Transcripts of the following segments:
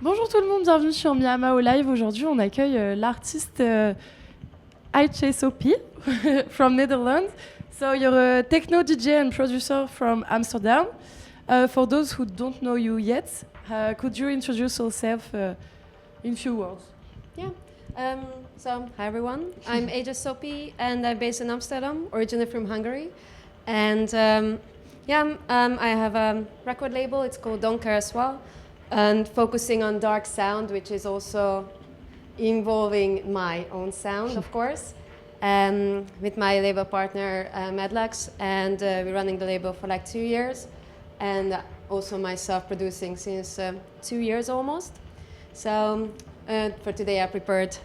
Bonjour tout le monde, bienvenue sur Mao Live. Aujourd'hui, on accueille l'artiste Hsop from Netherlands. So you're a techno DJ and producer from Amsterdam. For those who don't know you yet, could you introduce yourself in few words? Yeah. So, hi everyone. I'm Hsop and I'm based in Amsterdam, originally from Hungary. And I have a record label. It's called Don't Care as well, and focusing on dark sound, which is also involving my own sound, of course. With my label partner Madlax, and we're running the label for like 2 years, and also myself producing since 2 years almost. So for today I prepared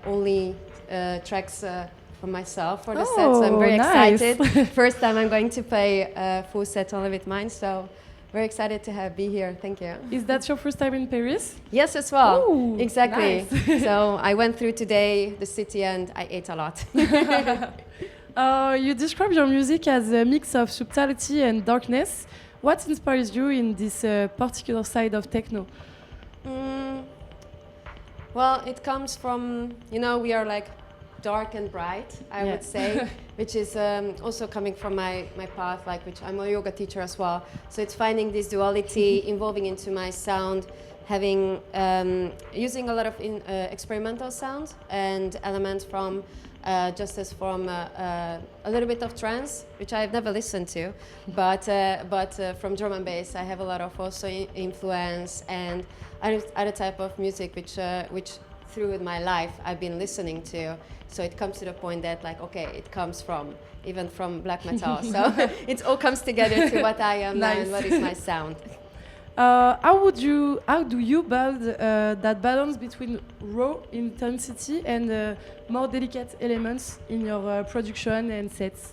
only tracks for myself for the set, so I'm very excited. First time I'm going to play a full set only with mine, so very excited to be here. Thank you. Is that your first time in Paris? Yes, as well. Ooh, exactly. Nice. So I went through today the city and I ate a lot. You describe your music as a mix of subtlety and darkness. What inspires you in this particular side of techno? Well, it comes from, we are like dark and bright, I would say, which is also coming from my path, like which I'm a yoga teacher as well. So it's finding this duality, involving into my sound, having using a lot of experimental sounds and elements from a little bit of trance, which I've never listened to, but from drum and bass I have a lot of also influence and other type of music which through my life I've been listening to. So it comes to the point that like, okay, it comes even from black metal. So it all comes together to what I am now and what is my sound. How do you build that balance between raw intensity and more delicate elements in your production and sets?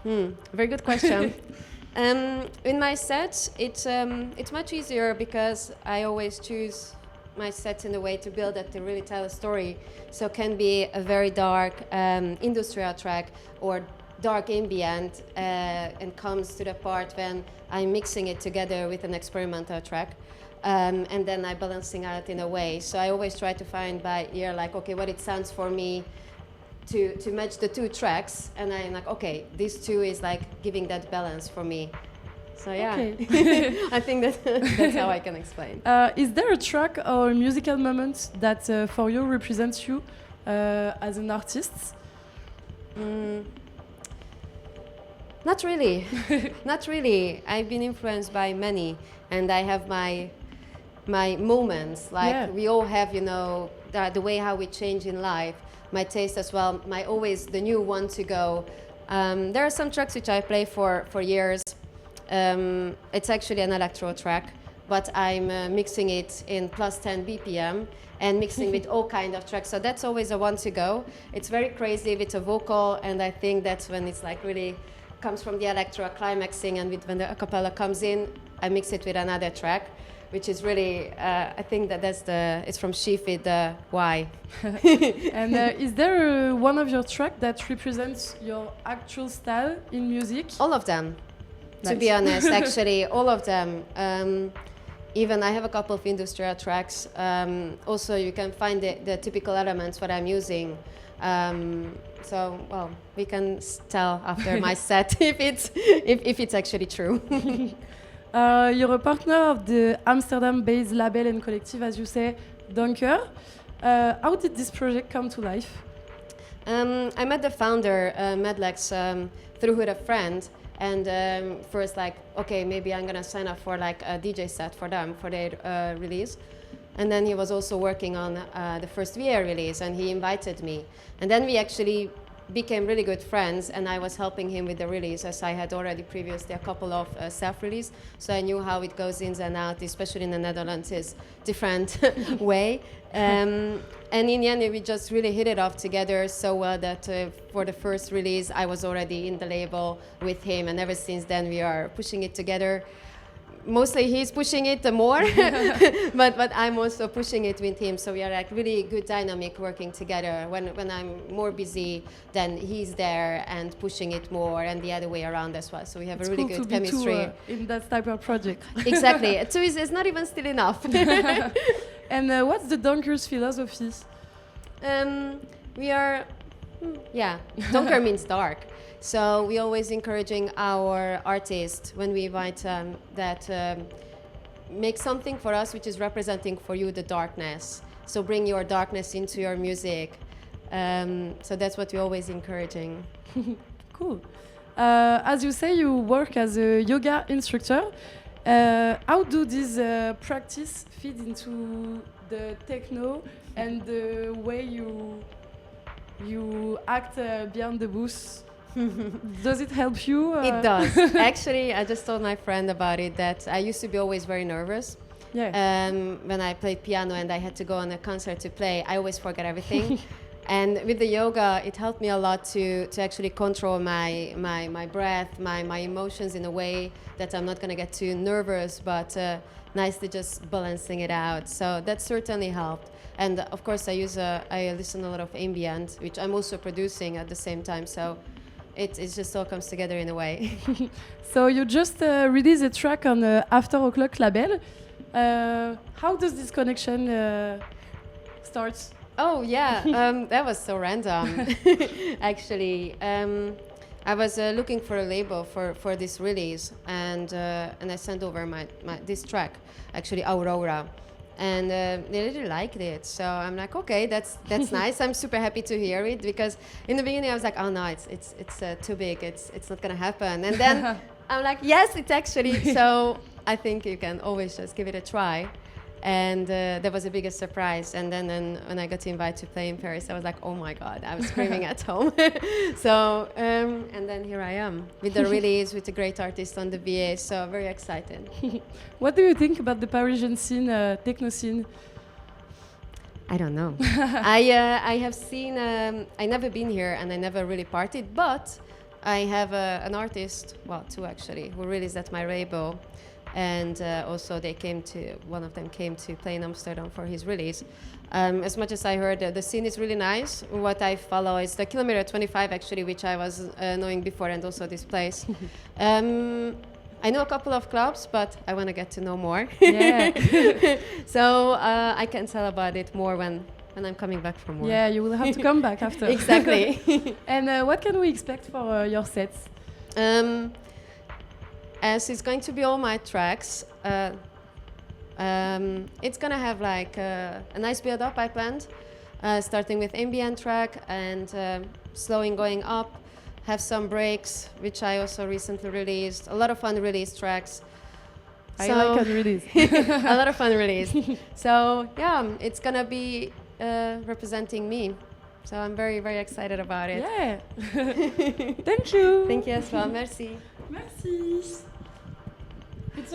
Very good question. In my sets, it's much easier because I always choose my sets in a way to build that to really tell a story. So it can be a very dark industrial track or dark ambient and comes to the part when I'm mixing it together with an experimental track. And then I'm balancing out in a way. So I always try to find by ear, like, okay, what it sounds for me to match the two tracks. And I'm like, okay, these two is like giving that balance for me. So yeah, okay. I think that's how I can explain. Is there a track or a musical moment that for you represents you as an artist? Not really. Not really. I've been influenced by many, and I have my moments. Like we all have, the way how we change in life. My taste as well. Always the new one to go. There are some tracks which I play for years. It's actually an electro track, but I'm mixing it in plus 10 BPM and mixing with all kind of tracks. So that's always a one to go. It's very crazy with a vocal, and I think that's when it's like really comes from the electro climaxing, and when the acapella comes in, I mix it with another track, which is really, I think it's from Hsop with the Y. And is there one of your tracks that represents your actual style in music? All of them. Nice. To be honest, actually, all of them. Even I have a couple of industrial tracks. Also, you can find the typical elements what I'm using. So, well, we can tell after my set if it's actually true. You're a partner of the Amsterdam-based label and collective, as you say, Donker. How did this project come to life? I met the founder, Madlax, through a friend. And first, like, okay, maybe I'm gonna sign up for like a DJ set for them for their release. And then he was also working on the first VR release, and he invited me. And then we actually became really good friends, and I was helping him with the release, as I had already previously a couple of self-release. So I knew how it goes in and out, especially in the Netherlands, is different way. And in the end, we just really hit it off together so well that for the first release, I was already in the label with him, and ever since then, we are pushing it together. Mostly he's pushing it more, but I'm also pushing it with him. So we are like really good dynamic working together. When I'm more busy, then he's there and pushing it more, and the other way around as well. So we have a really good chemistry. In that type of project. Exactly. Two is not even still enough. And what's the Donker's philosophy? We are, Donker means dark. So we always encouraging our artists when we invite that make something for us which is representing for you the darkness. So bring your darkness into your music. So that's what we're always encouraging. Cool. As you say, you work as a yoga instructor. How do this practice fit into the techno and the way you act behind the booth? Does it help you? It does. Actually, I just told my friend about it that I used to be always very nervous. Yeah. When I played piano and I had to go on a concert to play, I always forget everything. And with the yoga, it helped me a lot to actually control my breath, my emotions in a way that I'm not going to get too nervous, but nice to just balancing it out. So that certainly helped. And of course, I listen a lot of ambient, which I'm also producing at the same time. So it just all comes together in a way. So you just released a track on After O'Clock label. How does this connection start? Oh yeah, that was so random. Actually, I was looking for a label for this release, and I sent over this track, actually Aurora, and they really liked it. So I'm like, okay, that's nice. I'm super happy to hear it, because in the beginning I was like, oh no, it's too big. It's not gonna happen. And then I'm like, yes, it's actually. So I think you can always just give it a try. And that was the biggest surprise. And then when I got invited to play in Paris, I was like, oh my God, I was screaming at home. So, and then here I am with the release, with a great artist on the VA. So very excited. What do you think about the Parisian scene, techno scene? I don't know. I have seen, I never been here and I never really partied, but I have an artist, well, two actually, who released at my label. And also one of them came to play in Amsterdam for his release. As much as I heard, the scene is really nice. What I follow is the Kilometer 25 actually, which I was knowing before, and also this place. I know a couple of clubs, but I want to get to know more. Yeah. So I can tell about it more when I'm coming back from work. Yeah, you will have to come back after. Exactly. And what can we expect for your sets? As it's going to be all my tracks, it's gonna have like a nice build-up I planned, starting with ambient track and slowing going up, have some breaks, which I also recently released, a lot of unreleased tracks. I like unreleased. A lot of unreleased. So yeah, it's gonna be representing me. So I'm very, very excited about it. Yeah. Thank you. Thank you as well. Merci. Merci. It's